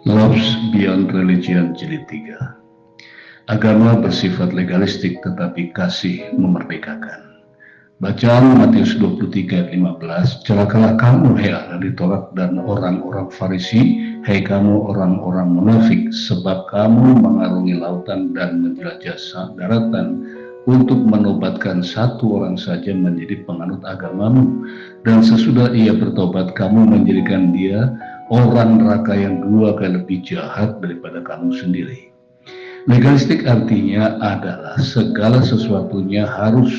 Loves Beyond Religion Jilid 3. Agama bersifat legalistik tetapi kasih memerdekakan. Bacaan Matius 23 ayat 15. Celakalah kamu hai ahli Taurat dan orang-orang Farisi, hai kamu orang-orang munafik, sebab kamu mengarungi lautan dan menjelajah daratan untuk menobatkan satu orang saja menjadi penganut agamamu, dan sesudah ia bertobat kamu menjadikan dia orang neraka yang 2 kali lebih jahat daripada kamu sendiri. Legalistik artinya adalah segala sesuatunya harus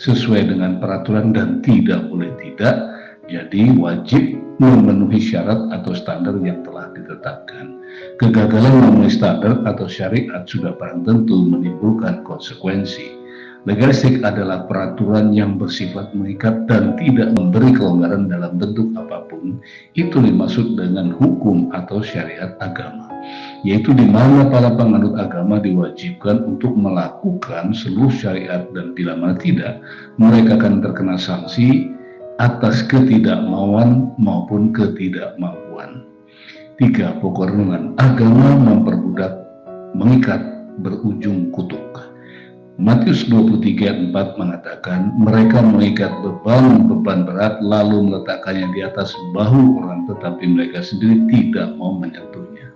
sesuai dengan peraturan dan tidak boleh tidak, jadi wajib memenuhi syarat atau standar yang telah ditetapkan. Kegagalan memenuhi standar atau syariat sudah barang tentu menimbulkan konsekuensi. Legalistik adalah peraturan yang bersifat mengikat dan tidak memberi kelonggaran dalam bentuk apapun. Itu dimaksud dengan hukum atau syariat agama, yaitu di mana para penganut agama diwajibkan untuk melakukan seluruh syariat, dan bila mana tidak, mereka akan terkena sanksi atas ketidakmauan maupun ketidakmampuan. 3. Pokok renungan. Agama memperbudak, mengikat, berujung kutuk. Matius 23 ayat 4 mengatakan, mereka mengikat beban berat lalu meletakkannya di atas bahu orang, tetapi mereka sendiri tidak mau menyentuhnya.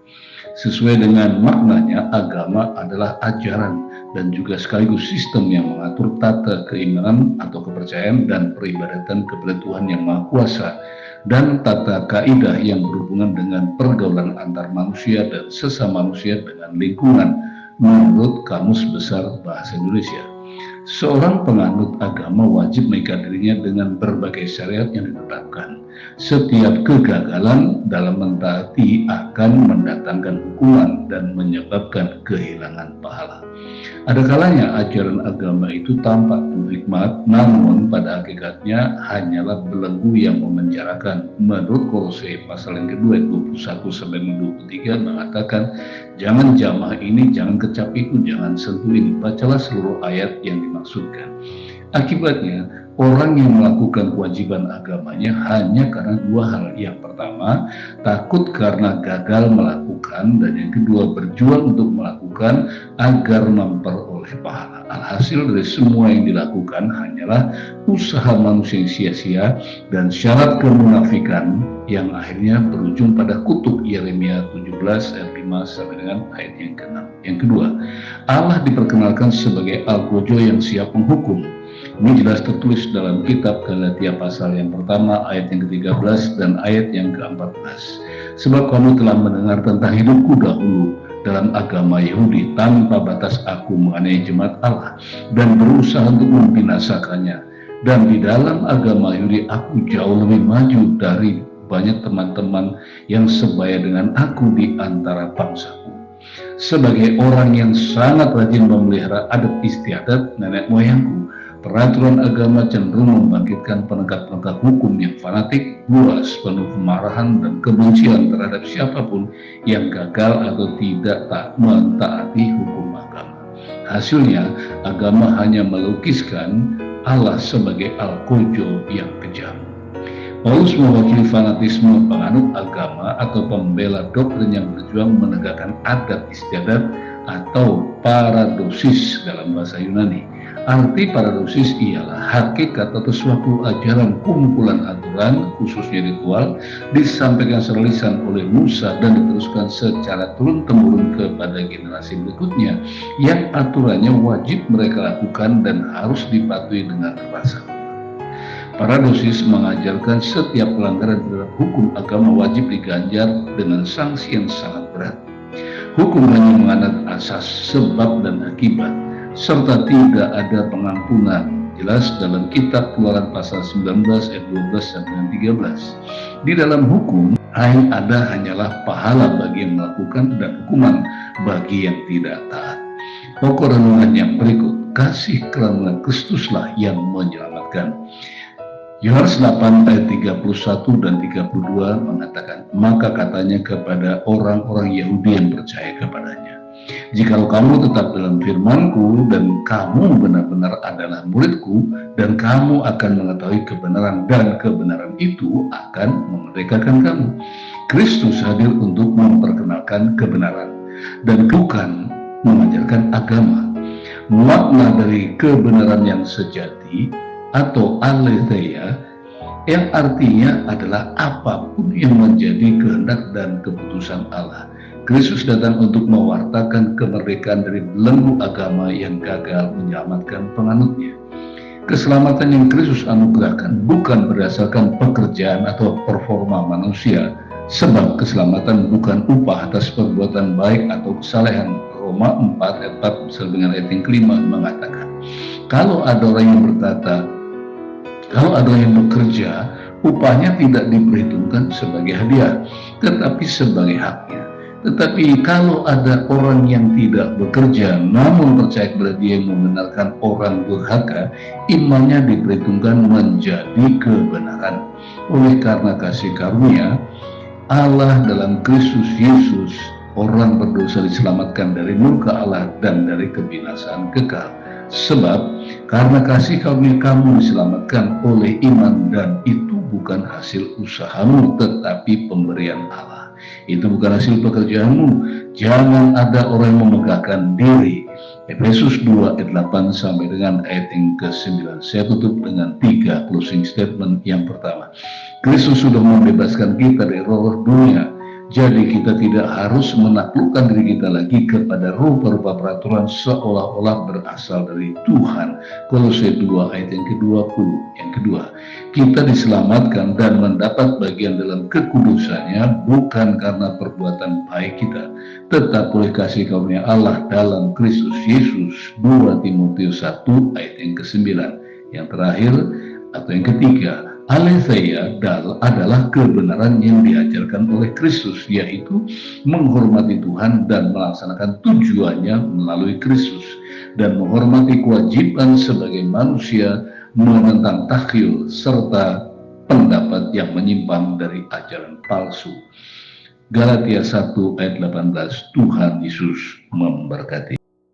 Sesuai dengan maknanya, agama adalah ajaran dan juga sekaligus sistem yang mengatur tata keimanan atau kepercayaan dan peribadatan kepada Tuhan yang Maha Kuasa, dan tata kaidah yang berhubungan dengan pergaulan antar manusia dan sesama manusia dengan lingkungan menurut Kamus Besar Bahasa Indonesia. Seorang penganut agama wajib mengikat dirinya dengan berbagai syariat yang ditetapkan. Setiap kegagalan dalam mentaati akan mendatangkan hukuman dan menyebabkan kehilangan pahala. Ada kalanya ajaran agama itu tampak berhikmat, namun pada hakikatnya hanyalah belenggu yang memenjarakan. Menurut Kolose pasal yang kedua ayat 21-23 mengatakan, jangan jamah ini, jangan kecap itu, jangan sentuh ini. Bacalah seluruh ayat yang dimaksudkan. Akibatnya, orang yang melakukan kewajiban agamanya hanya karena 2 hal. Yang pertama, takut karena gagal melakukan, dan yang kedua, berjuang untuk melakukan agar memperoleh pahala. Alhasil dari semua yang dilakukan hanyalah usaha manusia yang sia-sia dan syarat kemunafikan yang akhirnya berujung pada kutuk. Yeremia 17 ayat 5 sampai dengan ayat yang ke-6. Yang kedua, Allah diperkenalkan sebagai Al-Gojo yang siap menghukum. Ini jelas tertulis dalam kitab Galatia pasal yang pertama ayat yang ke-13 dan ayat yang ke-14. Sebab kamu telah mendengar tentang hidupku dahulu dalam agama Yahudi, tanpa batas aku menganiaya jemaat Allah dan berusaha untuk membinasakannya. Dan di dalam agama Yahudi aku jauh lebih maju dari banyak teman-teman yang sebaya dengan aku di antara bangsaku. Sebagai orang yang sangat rajin memelihara adat istiadat nenek moyangku, peraturan agama cenderung membangkitkan penegak-penegak hukum yang fanatik, buas, penuh kemarahan dan kebencian terhadap siapapun yang gagal atau tidak mentaati hukum agama. Hasilnya, agama hanya melukiskan Allah sebagai Al-Gojo yang kejam. Paulus mewakili fanatisme penganut agama atau pembela doktrin yang berjuang menegakkan adat istiadat atau paradosis dalam bahasa Yunani. Arti paradosis ialah hakikat atau suatu ajaran kumpulan aturan, khususnya ritual, disampaikan secara lisan oleh Musa dan diteruskan secara turun-temurun kepada generasi berikutnya, yang aturannya wajib mereka lakukan dan harus dipatuhi dengan rasa. Paradosis mengajarkan setiap pelanggaran terhadap hukum agama wajib diganjar dengan sanksi yang sangat berat. Hukum hanya mengandalkan asas sebab dan akibat, serta tidak ada pengampunan. Jelas dalam kitab Keluaran pasal 19 ayat 12 sampai 13. Di dalam hukum ada hanyalah pahala bagi yang melakukan dan hukuman bagi yang tidak taat. Pokok renungan yang berikut, kasih karunia Kristuslah yang menyelamatkan. Yohanes 8 ayat 31 dan 32 mengatakan, maka katanya kepada orang-orang Yahudi yang percaya kepadanya, jikalau kamu tetap dalam firman-Ku dan kamu benar-benar adalah murid-Ku, dan kamu akan mengetahui kebenaran, dan kebenaran itu akan memerdekakan kamu. Kristus hadir untuk memperkenalkan kebenaran dan bukan mengajarkan agama. Makna dari kebenaran yang sejati atau aletheia yang artinya adalah apapun yang menjadi kehendak dan keputusan Allah. Kristus datang untuk mewartakan kemerdekaan dari belenggu agama yang gagal menyelamatkan penganutnya. Keselamatan yang Kristus anugerahkan bukan berdasarkan pekerjaan atau performa manusia, sebab keselamatan bukan upah atas perbuatan baik atau kesalehan. Roma 4 ayat 4 dengan ayat yang kelima mengatakan, kalau ada orang yang berkata, kalau ada orang yang bekerja, upahnya tidak diperhitungkan sebagai hadiah, tetapi sebagai haknya. Tetapi kalau ada orang yang tidak bekerja, namun percaya kepada Dia yang membenarkan orang durhaka, imannya diperhitungkan menjadi kebenaran. Oleh karena kasih karunia Allah dalam Kristus Yesus, orang berdosa diselamatkan dari murka Allah dan dari kebinasaan kekal. Sebab karena kasih karunia kamu diselamatkan oleh iman, dan itu bukan hasil usahamu tetapi pemberian Allah. Itu bukan hasil pekerjaanmu. Jangan ada orang yang memegahkan diri. Efesus 2 ayat 8 sampai dengan ayat yang ke-9. Saya tutup dengan 3 closing statement. Yang pertama, Kristus sudah membebaskan kita dari roh dunia. Jadi kita tidak harus menaklukkan diri kita lagi kepada rupa-rupa peraturan seolah-olah berasal dari Tuhan. Kolose 2 ayat yang ke-20. Yang kedua, kita diselamatkan dan mendapat bagian dalam kekudusannya bukan karena perbuatan baik kita, tetap oleh kasih karunia Allah dalam Kristus Yesus. 2 Timotius 1 ayat yang ke-9. Yang terakhir atau yang ketiga, aletheia adalah kebenaran yang diajarkan oleh Kristus, yaitu menghormati Tuhan dan melaksanakan tujuannya melalui Kristus, dan menghormati kewajiban sebagai manusia, menentang takhil serta pendapat yang menyimpang dari ajaran palsu. Galatia 1 ayat 18. Tuhan Yesus memberkati.